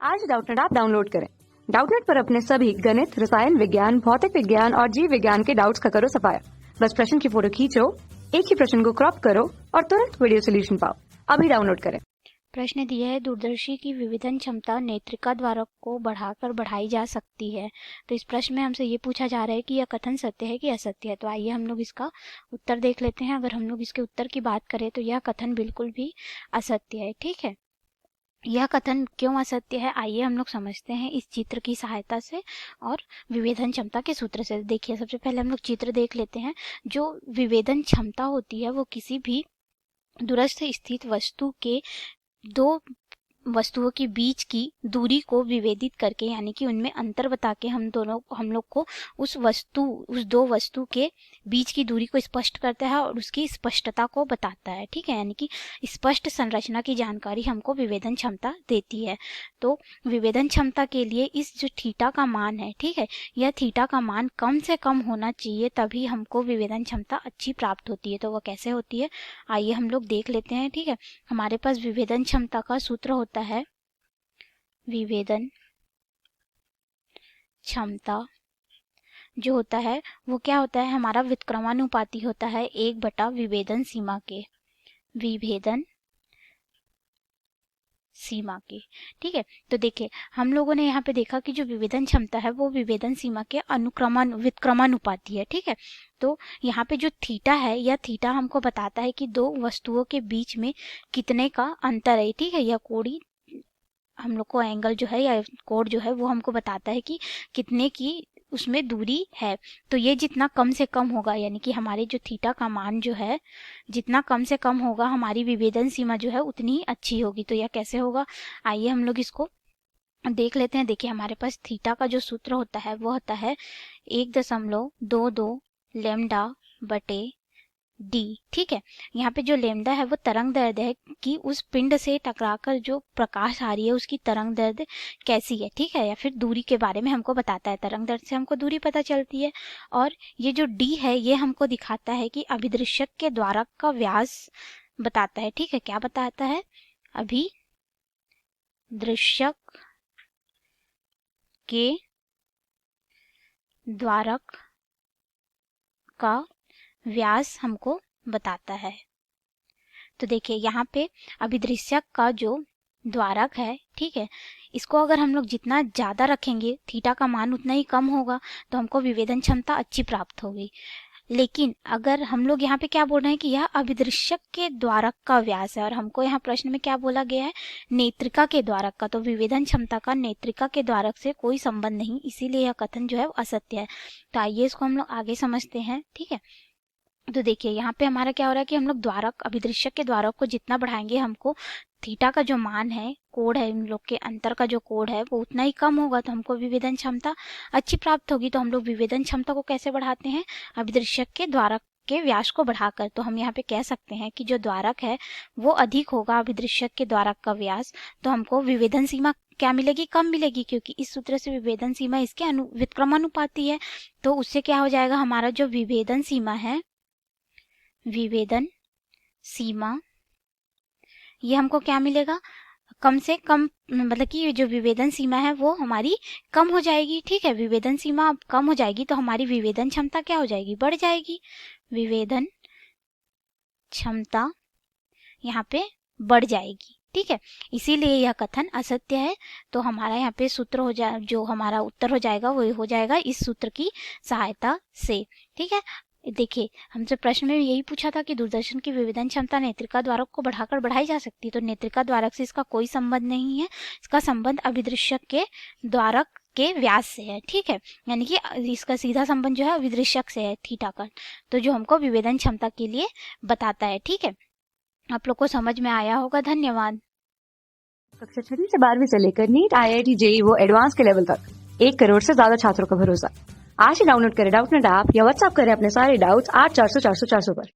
आज Doubtnut app download करें। Doubtnut पर अपने सभी गणित, रसायन विज्ञान, भौतिक विज्ञान और जीव विज्ञान के डाउट्स का करो सफाया। बस प्रश्न की फोटो खींचो, एक ही प्रश्न को क्रॉप करो और तुरंत वीडियो सोल्यूशन पाओ। अभी डाउनलोड करें। प्रश्न दिया है, दूरदर्शी की विभेदन क्षमता नेत्रिका द्वारक को बढ़ाकर बढ़ाई जा सकती है। तो इस प्रश्न में हमसे ये पूछा जा रहा है कि यह कथन सत्य है कि असत्य है। तो आइए हम लोग इसका उत्तर देख लेते हैं। अगर हम लोग इसके उत्तर की बात करें तो यह कथन बिल्कुल भी असत्य है। ठीक है, यह कथन क्यों असत्य है, आइए हम लोग समझते हैं इस चित्र की सहायता से और विभेदन क्षमता के सूत्र से। देखिए, सबसे पहले हम लोग चित्र देख लेते हैं। जो विभेदन क्षमता होती है वो किसी भी दूरस्थ स्थित वस्तु के दो वस्तुओं के बीच की दूरी को विभेदित करके, यानी कि उनमें अंतर बता के हम लोग को उस दो वस्तु के बीच की दूरी को स्पष्ट करता है और उसकी स्पष्टता को बताता है। ठीक है, यानी कि स्पष्ट संरचना की जानकारी हमको विभेदन क्षमता देती है। तो विभेदन क्षमता के लिए इस जो थीटा का मान है, ठीक है, यह थीटा का मान कम से कम होना चाहिए, तभी हमको विभेदन क्षमता अच्छी प्राप्त होती है। तो वह कैसे होती है, आइए हम लोग देख लेते हैं। ठीक है, हमारे पास विभेदन क्षमता का सूत्र होता है विभेदन क्षमता जो होता है वो क्या होता है, हमारा व्युत्क्रमानुपाती होता है 1/विभेदन सीमा के, विभेदन सीमा के। ठीक है, तो देखिए हम लोगों ने यहाँ पे देखा कि जो विभेदन क्षमता है वो विभेदन सीमा के व्युत्क्रमानुपाती है। ठीक है, तो यहाँ पे जो थीटा है, यह थीटा हमको बताता है कि दो वस्तुओं के बीच में कितने का अंतर है। ठीक है, यह कोड़ी हम लोग को एंगल जो है या कोण जो है वो हमको बताता है कि कितने की उसमें दूरी है। तो ये जितना कम से कम होगा, यानी कि हमारे जो थीटा का मान जो है जितना कम से कम होगा, हमारी विभेदन सीमा जो है उतनी ही अच्छी होगी। तो यह कैसे होगा, आइए हम लोग इसको देख लेते हैं। देखिए, हमारे पास थीटा का जो सूत्र होता है वो होता है 1.22 लैम्डा बटे डी। ठीक है, यहाँ पे जो लेमडा है वो तरंग दैर्ध्य है कि उस पिंड से टकराकर जो प्रकाश आ रही है उसकी तरंग दैर्ध्य कैसी है। ठीक है, या फिर दूरी के बारे में हमको बताता है। तरंग दैर्ध्य से हमको दूरी पता चलती है। और ये जो डी है ये हमको दिखाता है कि अभिदृश्यक के द्वारक का व्यास बताता है। ठीक है, क्या बताता है, अभिदृश्यक के द्वारक का व्यास हमको बताता है। तो देखिए यहाँ पे अभिदृश्यक का जो द्वारक है, ठीक है, इसको अगर हम लोग जितना ज्यादा रखेंगे थीटा का मान उतना ही कम होगा, तो हमको विभेदन क्षमता अच्छी प्राप्त होगी। लेकिन अगर हम लोग यहाँ पे क्या बोल रहे हैं कि यह अभिदृश्यक के द्वारक का व्यास है और हमको यहाँ प्रश्न में क्या बोला गया है, नेत्रिका के द्वारक का, तो विभेदन क्षमता का नेत्रिका के द्वारक से कोई संबंध नहीं, इसीलिए यह कथन जो है वो असत्य है। तो आइए इसको हम लोग आगे समझते हैं। ठीक है, तो देखिए यहाँ पे हमारा क्या हो रहा है कि हम लोग द्वारक, अभिदृश्यक के द्वारक को जितना बढ़ाएंगे हमको थीटा का जो मान है, कोण है, इन लोग के अंतर का जो कोण है वो उतना ही कम होगा, तो हमको विभेदन क्षमता अच्छी प्राप्त होगी। तो हम लोग विभेदन क्षमता को कैसे बढ़ाते हैं, अभिदृश्यक के द्वारक के व्यास को बढ़ाकर। तो हम यहाँ पे कह सकते हैं कि जो द्वारक है वो अधिक होगा अभिदृश्यक के द्वारक का व्यास, तो हमको विभेदन सीमा क्या मिलेगी, कम मिलेगी, क्योंकि इस सूत्र से विभेदन सीमा इसके व्युत्क्रमानुपाती है। तो उससे क्या हो जाएगा, हमारा जो विभेदन सीमा है, विभेदन सीमा, ये हमको क्या मिलेगा, कम से कम, मतलब कि जो विभेदन सीमा है वो हमारी कम हो जाएगी। ठीक है, विभेदन सीमा कम हो जाएगी तो हमारी विभेदन क्षमता क्या हो जाएगी, बढ़ जाएगी। विभेदन क्षमता यहाँ पे बढ़ जाएगी। ठीक है, इसीलिए यह कथन असत्य है। तो हमारा यहाँ पे सूत्र हो जाए, जो हमारा उत्तर हो जाएगा वो हो जाएगा इस सूत्र की सहायता से। ठीक है, देखिए हमसे प्रश्न में यही पूछा था कि दूरदर्शन की विभेदन क्षमता नेत्रिका द्वारक को बढ़ाकर बढ़ाई जा सकती है। तो नेत्रिका द्वारक से इसका कोई संबंध नहीं है, इसका संबंध अभिदृश्यक के द्वारक के व्यास से है। ठीक है, यानी कि इसका सीधा संबंध जो है अभिदृश्यक से है, थीटा का, तो जो हमको विभेदन क्षमता के लिए बताता है। ठीक है, आप लोग को समझ में आया होगा। धन्यवाद। कक्षा 6 से 12वीं से लेकर नीट, IIT, JEE वो एडवांस के लेवल तक 1 करोड़ से ज्यादा छात्रों का भरोसा। आज ही डाउनलोड करें डाउटनेट ऐप या व्हाट्सएप करें अपने सारे डाउट्स 8400 400 400 पर।